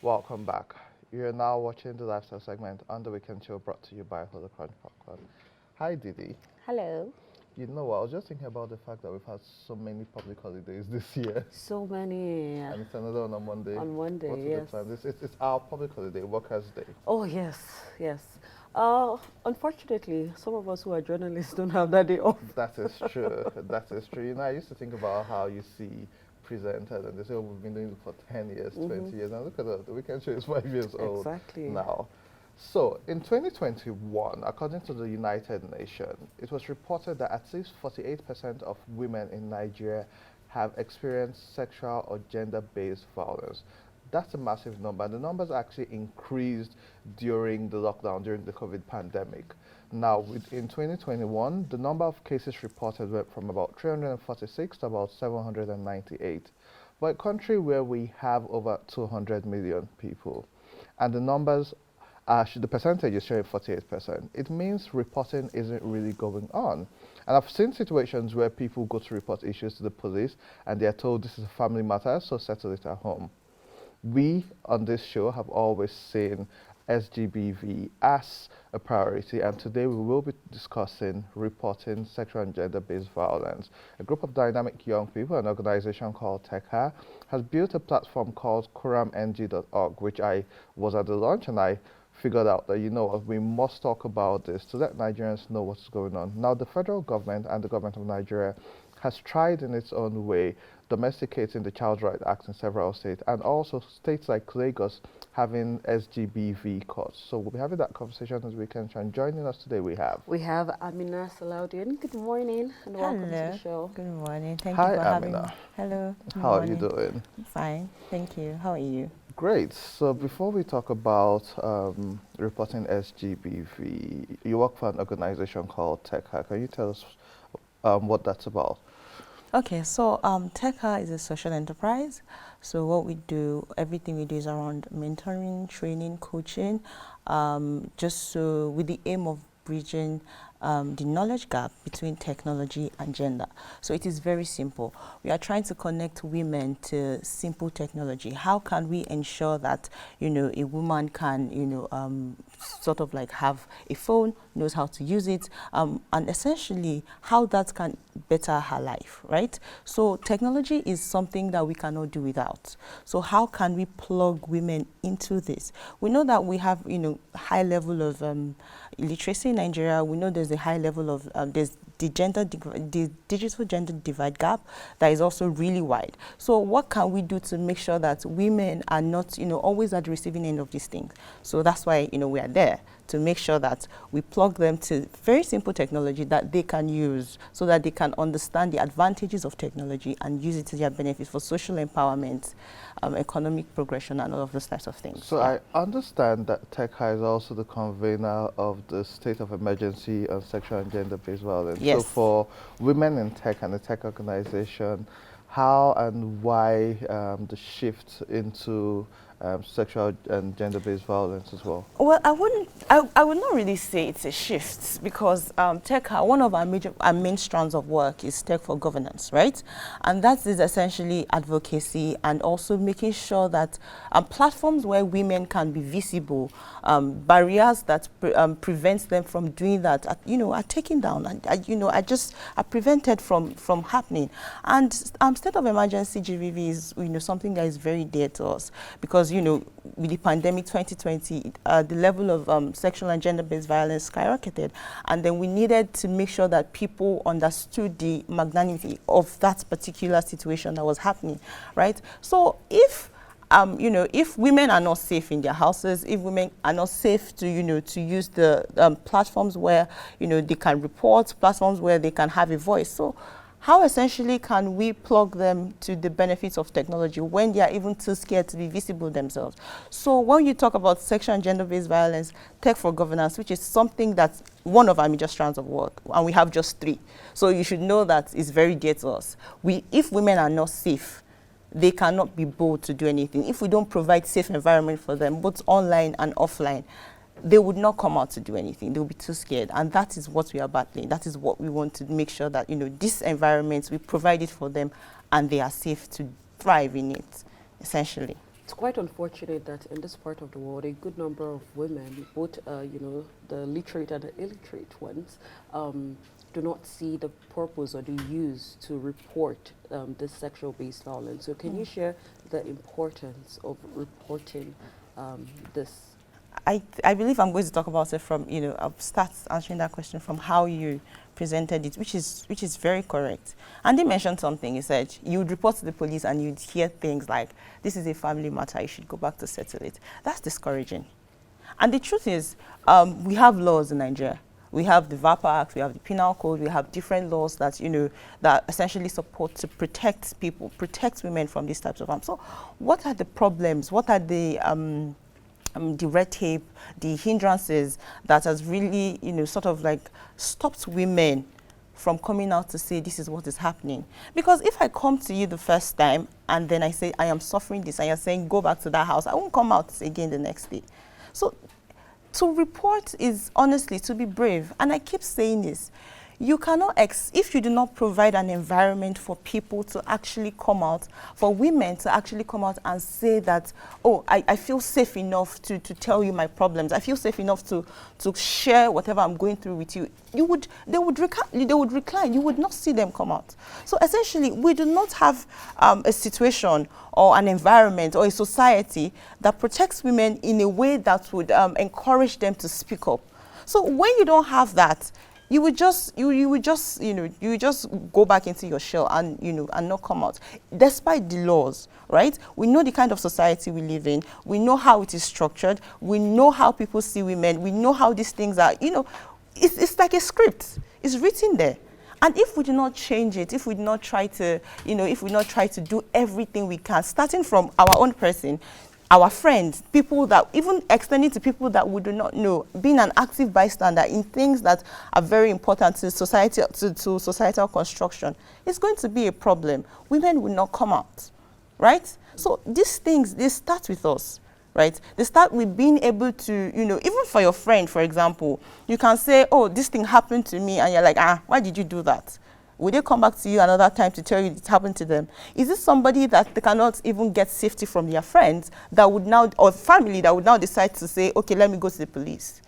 Welcome back. You're now watching the lifestyle segment on the Weekend Show brought to you by Holocron Popcorn. Hi, Didi. Hello. You know what? I was just thinking about the fact that we've had so many public holidays this year. So many And it's another one on Monday. on What's Monday, a good yes. time? It's our public holiday, Workers' Day. Oh, yes, yes. Unfortunately, some of us who are journalists don't have that day off. That is true. That is true. You know, I used to think about how you see presenters and they say, oh, we've been doing it for 10 years, 20 years. And look at that, the Weekend Show is 5 years old Exactly. now. So, in 2021, according to the United Nations, it was reported that at least 48% of women in Nigeria have experienced sexual or gender-based violence. That's a massive number. The numbers actually increased during the lockdown, during the COVID pandemic. Now, in 2021, the number of cases reported went from about 346 to about 798. But a country where we have over 200 million people, and the numbers the percentage is showing 48%. It means reporting isn't really going on. And I've seen situations where people go to report issues to the police and they're told this is a family matter, so settle it at home. We on this show have always seen SGBV as a priority, and today we will be discussing reporting sexual and gender-based violence. A group of dynamic young people, an organization called TECHA, has built a platform called kuramng.org, which I was at the launch and I figured out that, you know what, we must talk about this to let Nigerians know what's going on. Now, the federal government and the government of Nigeria has tried in its own way domesticating the Child Rights Act in several states, and also states like Lagos having SGBV courts. So we'll be having that conversation as we can. And joining us today We have Amina Salaudin. Good morning and welcome to the show. Good morning. Thank Hi, you for having me. Amina. Hello. Good How are you morning. doing? Fine. Thank you. How are you? Great. So before we talk about reporting SGBV, you work for an organization called TECHA. Can you tell us what that's about? Okay, so TECHA is a social enterprise. So what we do, everything we do is around mentoring, training, coaching, just so with the aim of bridging the knowledge gap between technology and gender. So it is very simple. We are trying to connect women to simple technology. How can we ensure that, you know, a woman can, you know, sort of like have a phone, knows how to use it, and essentially how that can better her life, right? So technology is something that we cannot do without. So how can we plug women into this? We know that we have, you know, high level of illiteracy in Nigeria. We know there's a high level of there's the digital gender divide gap that is also really wide. So what can we do to make sure that women are not, you know, always at the receiving end of these things? So that's why, you know, we are there to make sure that we plug them to very simple technology that they can use so that they can understand the advantages of technology and use it to their benefit for social empowerment, economic progression, and all of those types of things. So I understand that TECHA is also the convener of the state of emergency on sexual and gender-based violence. Yes. So for women in tech and the tech organization, how and why the shift into sexual and gender-based violence as well? Well, I would not really say it's a shift because TECHA, one of our main strands of work is tech for governance, right? And that is essentially advocacy and also making sure that platforms where women can be visible, barriers that prevent them from doing that, you know, are taken down and, you know, are prevented from happening. And state of emergency GVV is, you know, something that is very dear to us because, you know, with the pandemic 2020, the level of sexual and gender-based violence skyrocketed. And then we needed to make sure that people understood the magnanimity of that particular situation that was happening, right? So if you know, if women are not safe in their houses, if women are not safe to, you know, to use the platforms where, you know, they can report, platforms where they can have a voice. So how essentially can we plug them to the benefits of technology when they are even too scared to be visible themselves? So when you talk about sexual and gender-based violence, tech for governance, which is something that's one of our major strands of work, and we have just 3. So you should know that it's very dear to us. If women are not safe, they cannot be bold to do anything. If we don't provide safe environment for them, both online and offline, they would not come out to do anything. They will be too scared. And that is what we are battling. That is what we want to make sure that, you know, this environment, we provide it for them and they are safe to thrive in it, essentially. It's quite unfortunate that in this part of the world, a good number of women, both the literate and the illiterate ones, do not see the purpose or the use to report this sexual-based violence. So, can you share the importance of reporting this? I believe I'm going to talk about it from, I'll start answering that question from how you presented it, which is very correct. Andy mentioned something. He said you would report to the police and you'd hear things like, this is a family matter, you should go back to settle it. That's discouraging. And the truth is, we have laws in Nigeria. We have the VAPA Act, we have the Penal Code, we have different laws that, that essentially support to protect people, protect women from these types of harm. So what are the problems? What are the red tape, the hindrances that has really, sort of like stopped women from coming out to say this is what is happening? Because if I come to you the first time and then I say I am suffering this and you're saying go back to that house, I won't come out again the next day. So to report is honestly to be brave. And I keep saying this. You cannot, if you do not provide an environment for people to actually come out, for women to actually come out and say that, oh, I feel safe enough to tell you my problems. I feel safe enough to share whatever I'm going through with you. They would recline. You would not see them come out. So essentially, we do not have a situation or an environment or a society that protects women in a way that would encourage them to speak up. So when you don't have that, you would just go back into your shell and and not come out, despite the laws, right? We know the kind of society we live in. We know how it is structured. We know how people see women. We know how these things are. It's like a script. It's written there. And if we do not change it, if we do not try to, if we not try to do everything we can, starting from our own person, our friends, people that, even extending to people that we do not know, being an active bystander in things that are very important to society, to societal construction, it's going to be a problem. Women will not come out, right? So these things, they start with us, right? They start with being able to, even for your friend, for example, you can say, oh, this thing happened to me, and you're like, why did you do that? Will they come back to you another time to tell you it happened to them? Is this somebody that they cannot even get safety from their friends that would now, or family that would now decide to say, okay, let me go to the police,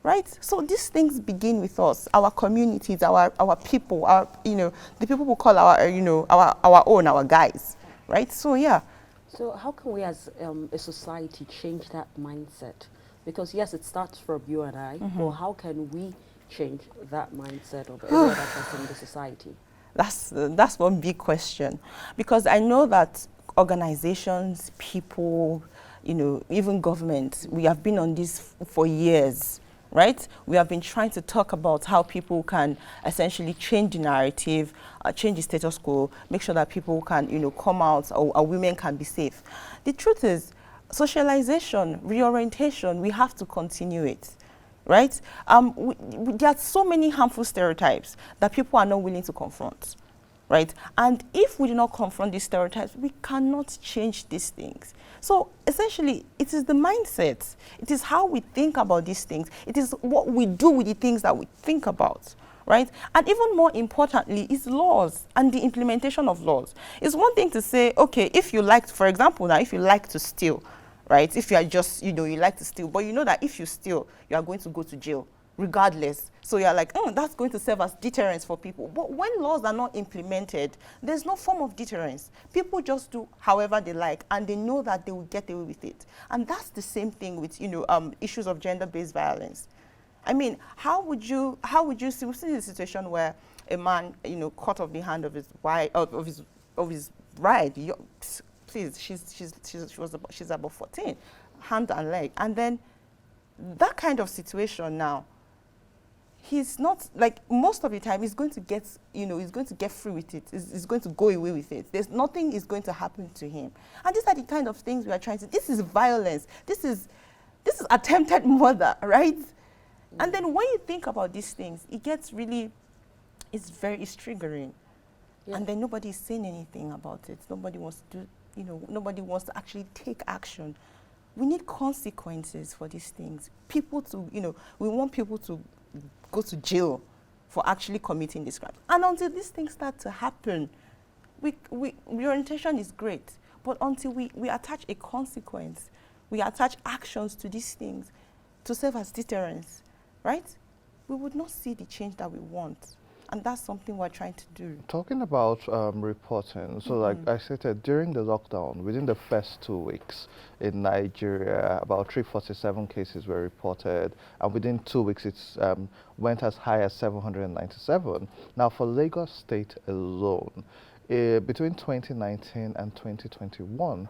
right? So these things begin with us, our communities, our people, the people who call our own, our guys, right? So yeah. So how can we as a society change that mindset? Because yes, it starts from you and I, but how can we change that mindset of every other person in the society? That's one big question, because I know that organizations, people, even government, we have been on this for years, right? We have been trying to talk about how people can essentially change the narrative, change the status quo, make sure that people can, come out, or women can be safe. The truth is, socialization, reorientation, we have to continue it. Right? There are so many harmful stereotypes that people are not willing to confront, right? And if we do not confront these stereotypes, we cannot change these things. So essentially, it is the mindset. It is how we think about these things. It is what we do with the things that we think about, right? And even more importantly, is laws and the implementation of laws. It's one thing to say, okay, if you like, for example, now, if you like to steal, right? If you are just, you like to steal, but you know that if you steal, you are going to go to jail, regardless. So you're like, oh, that's going to serve as deterrence for people. But when laws are not implemented, there's no form of deterrence. People just do however they like, and they know that they will get away with it. And that's the same thing with, issues of gender-based violence. I mean, how would you see, we've seen a situation where a man, cut off the hand of his wife, of his bride. Please, she's about 14, hand and leg. And then that kind of situation now, he's not, like, most of the time he's going to get, he's going to get free with it. He's going to go away with it. There's nothing is going to happen to him. And these are the kind of things we are trying to, this is violence. This is attempted murder, right? And then when you think about these things, it gets really, it's triggering. Yeah. And then nobody is saying anything about it. Nobody wants to do, nobody wants to actually take action. We need consequences for these things. People to, we want people to go to jail for actually committing this crime. And until these things start to happen, reorientation is great. But until we attach a consequence, we attach actions to these things to serve as deterrence, right? We would not see the change that we want. And that's something we're trying to do. Talking about reporting, so like I stated, during the lockdown, within the first 2 weeks in Nigeria, about 347 cases were reported, and within 2 weeks it went as high as 797. Now for Lagos State alone, between 2019 and 2021,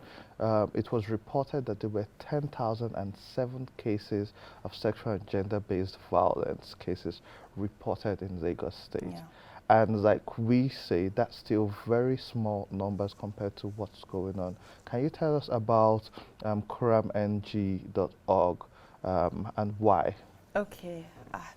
it was reported that there were 10,007 cases of sexual and gender-based violence cases reported in Lagos State. Yeah. And like we say, that's still very small numbers compared to what's going on. Can you tell us about kuramng.org and why? Okay,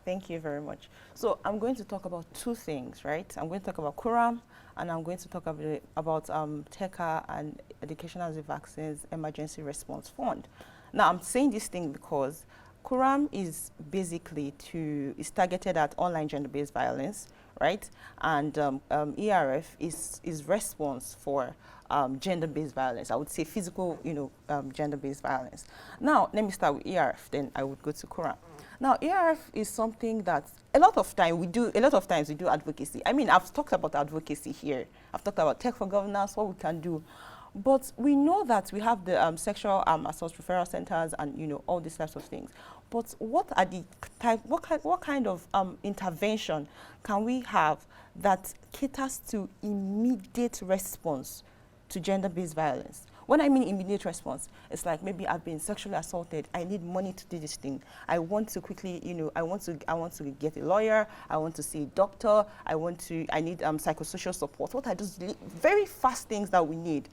thank you very much. So I'm going to talk about two things, right? I'm going to talk about Kuram, and I'm going to talk about TECA and Education as a Vaccines Emergency Response Fund. Now, I'm saying this thing because Kuram is basically is targeted at online gender-based violence, right? And ERF is response for gender-based violence. I would say physical, gender-based violence. Now, let me start with ERF, then I would go to Kuram. Now, ERF is something that a lot of times we do advocacy. I mean, I've talked about advocacy here. I've talked about tech for governance, what we can do. But we know that we have the sexual assault referral centers and, all these types of things. But what are the what kind of intervention can we have that caters to immediate response to gender-based violence? When I mean immediate response, it's like maybe I've been sexually assaulted. I need money to do this thing. I want to quickly, I want to get a lawyer. I want to see a doctor. I need psychosocial support. What are those very fast things that we need,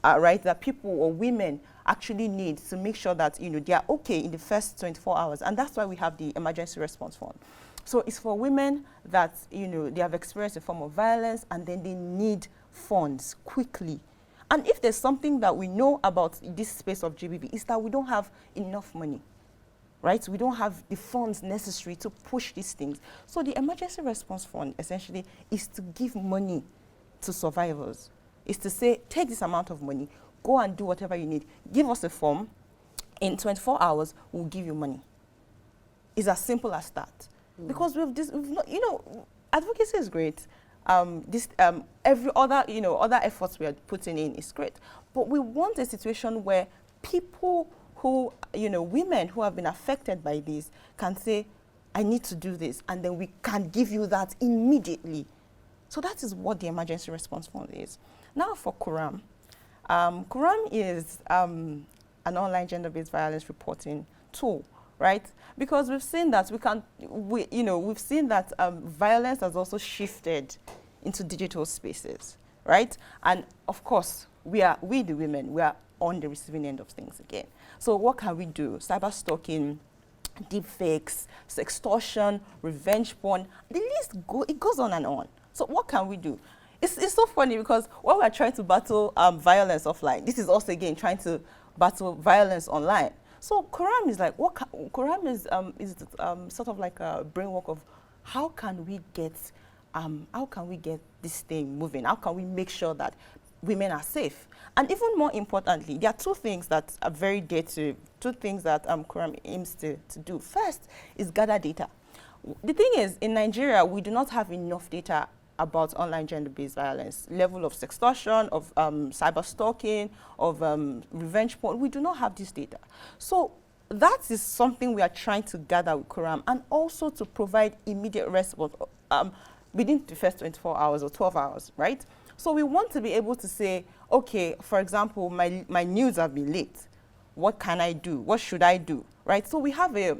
right? That people or women actually need to make sure that they are okay in the first 24 hours, and that's why we have the emergency response fund. So it's for women that they have experienced a form of violence, and then they need funds quickly. And if there's something that we know about this space of GBV, is that we don't have enough money, right? We don't have the funds necessary to push these things. So the Emergency Response Fund essentially is to give money to survivors. Is to say, take this amount of money, go and do whatever you need. Give us a form. In 24 hours, we'll give you money. It's as simple as that. Because we've not, advocacy is great. Every other, other efforts we are putting in is great. But we want a situation where people who, women who have been affected by this can say, I need to do this, and then we can give you that immediately. So that is what the Emergency Response Fund is. Now for Kuram. Kuram is an online gender-based violence reporting tool, right? Because we've seen that we've seen that violence has also shifted into digital spaces, right? And of course, we the women, we are on the receiving end of things again. So what can we do? Cyber stalking, deepfakes, sextortion, revenge porn, the list goes on and on. So what can we do? It's so funny because when we're trying to battle violence offline, this is also again trying to battle violence online. So Kuram is like, Kuram is sort of like a brainwork of how can we get this thing moving? How can we make sure that women are safe? And even more importantly, there are two things that are very dear to, two things that Kuram aims to do. First is gather data. The thing is, in Nigeria, we do not have enough data about online gender-based violence, level of sextortion, of cyber stalking, of revenge porn. We do not have this data. So that is something we are trying to gather with Kuram, and also to provide immediate response within the first 24 hours or 12 hours, right? So we want to be able to say, okay, for example, my news have been leaked. What can I do? What should I do, right? So we have a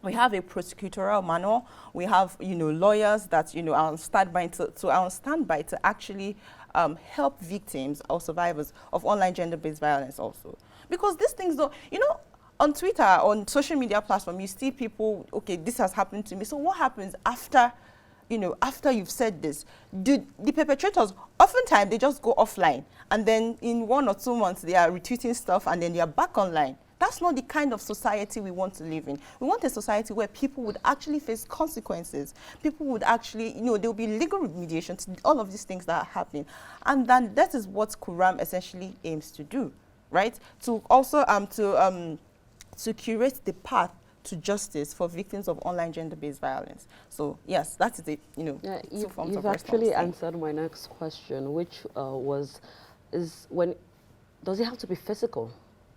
prosecutorial manual. We have, lawyers that, are on standby to actually help victims or survivors of online gender-based violence also. Because these things, though, on Twitter, on social media platform, you see people, okay, this has happened to me. So what happens after, after you've said this? The perpetrators, oftentimes, they just go offline. And then in 1 or 2 months, they are retweeting stuff, and then they are back online. That that's not the kind of society we want to live in. We want a society where people would actually face consequences. People would actually, there will be legal remediation to all of these things that are happening. And then that is what Quram essentially aims to do, right? To also, to curate the path to justice for victims of online gender-based violence. So yes, that is it. Yeah, two forms you've of actually response. answered my next question, which does it have to be physical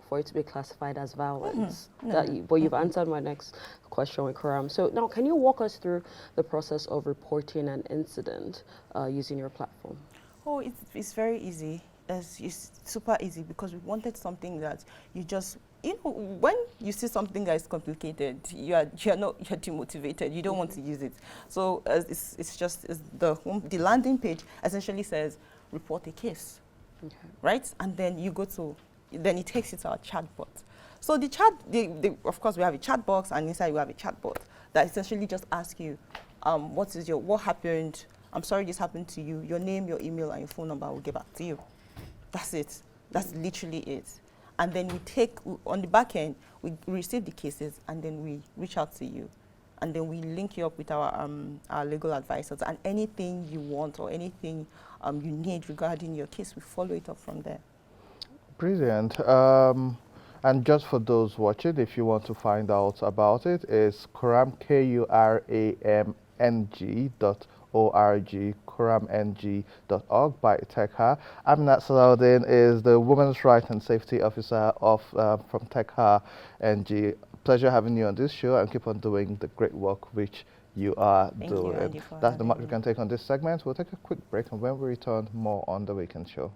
for it to be classified as violence? But you've answered my next question with Quram. So now, can you walk us through the process of reporting an incident using your platform? Oh, it's very easy. It's super easy because we wanted something that you just, when you see something that is complicated, you're demotivated. You don't want to use it. So the landing page essentially says report a case, right? And then you go to, then it takes you to our chatbot. So the chat, of course, we have a chat box, and inside we have a chatbot that essentially just asks you, what happened? I'm sorry this happened to you. Your name, your email, and your phone number will get back to you. That's it. That's literally it. And then on the back end, we receive the cases, and then we reach out to you. And then we link you up with our legal advisors. And anything you want or anything you need regarding your case, we follow it up from there. Brilliant. And just for those watching, if you want to find out about it, it's Quram, KURAMNG.org, quramng.org by Tekha. Aminat Salahuddin is the Women's Rights and Safety Officer from Tekha NG. Pleasure having you on this show, and keep on doing the great work which you are doing. Thank you, Andy, for That's the having much me. we can take on this segment. We'll take a quick break, and when we return, more on The Weekend Show.